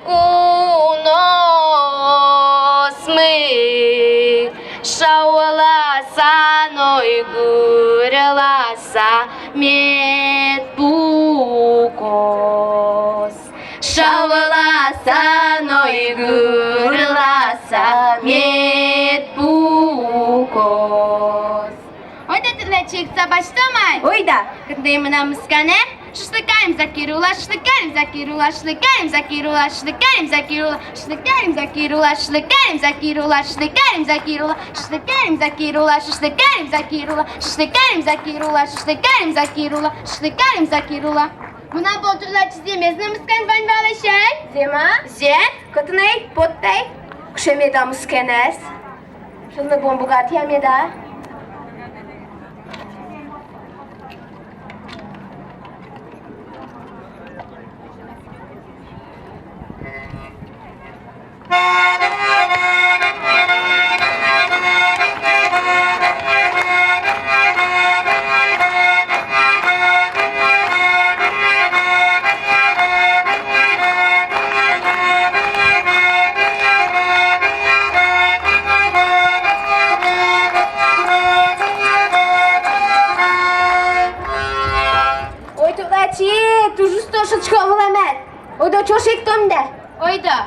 Куносмы шауласа ной гуреласа медбукос шауласа ной гуреласа медбукос. Ойда тилечикса başlamay. Oyda. Kıdımına mıskane. Şışlıkarım Zakirullah, şışlıkarım Zakirullah, şışlıkarım Zakirullah, şışlıkarım Zakirullah, şışlıkarım Zakirullah, şışlıkarım Zakirullah, şışlıkarım Zakirullah, şışlıkarım Zakirullah, şışlıkarım Zakirullah, şışlıkarım Zakirullah, şışlıkarım Zakirullah, şışlıkarım Zakirullah. Buna bolturlar çizdiğimiz namıskan van vala şey. Zema. Zen. Katınay, pottay. Kuşemeda muskenes. Şunu bombugati ameda. Oyda çoşek tomde. Oyda.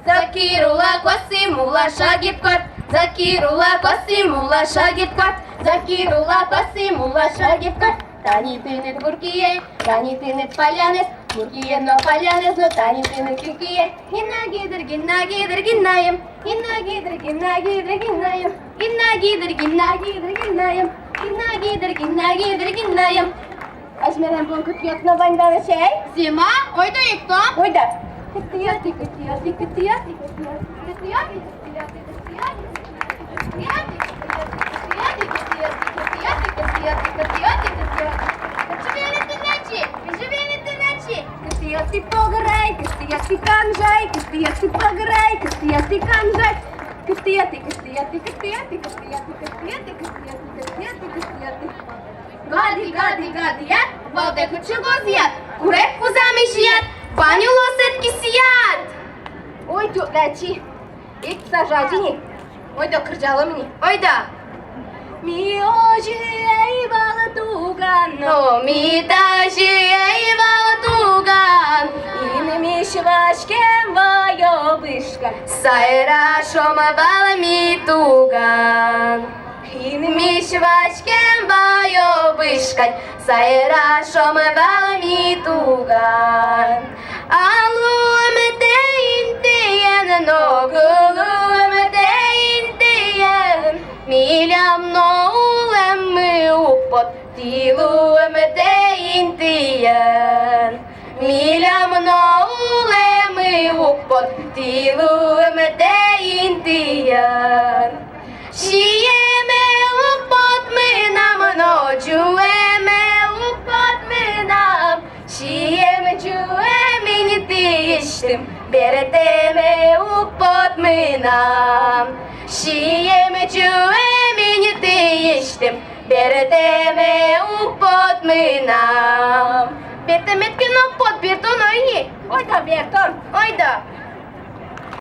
Zakirullah Qasimullah şagit kat. Zakirullah Qasimullah şagit kat. Zakirullah Qasimullah şagit kat. Tani tınıt Burkiye, tani tınıt Palyanes, Burkiye no Palyanes no tani tınıt Türkiye. Ginna gider ginnayım, ginna gider ginnayım, ginna gider ginnayım, ginna gider ginnayım. Aşmeren bu kutuyatına bandana şey. Zima, oyda yıktım. Oyda. Кыстыясы пограй, кыстыясы камжай, кыстыясы пограй, кыстыясы камжай. Кыстыяты. Gadi, valde kuchu goziyat, kurek kuzamishiyat, vanillos etkisiyat. Ой, тюрячи. İlk sajacini. Oyda kırcalı mı? Oyda. Mi hoje ei bala tugan. No mi taşı eyvallah tugan. İne mi şvaşken vayo bışka. Sayra şoma vala mi tugan. Mi şvaşken vayo bışkay. Sayra şoma vala mi tugan. Alum deyin diyen ogulum deyin diyen. Miljam no ulem upot tilum deyin diyen. Miljam no ulem upot tilum deyin diyen. Şiyeme upot minam no jueme upot minam. Şiyeme jueme değiştim. Bereteme upot minam. Şiyeme jueme değiştim. Bereteme upot minam. Betemet ki no pot bir ton oyi. Oyda Berton. Oyda.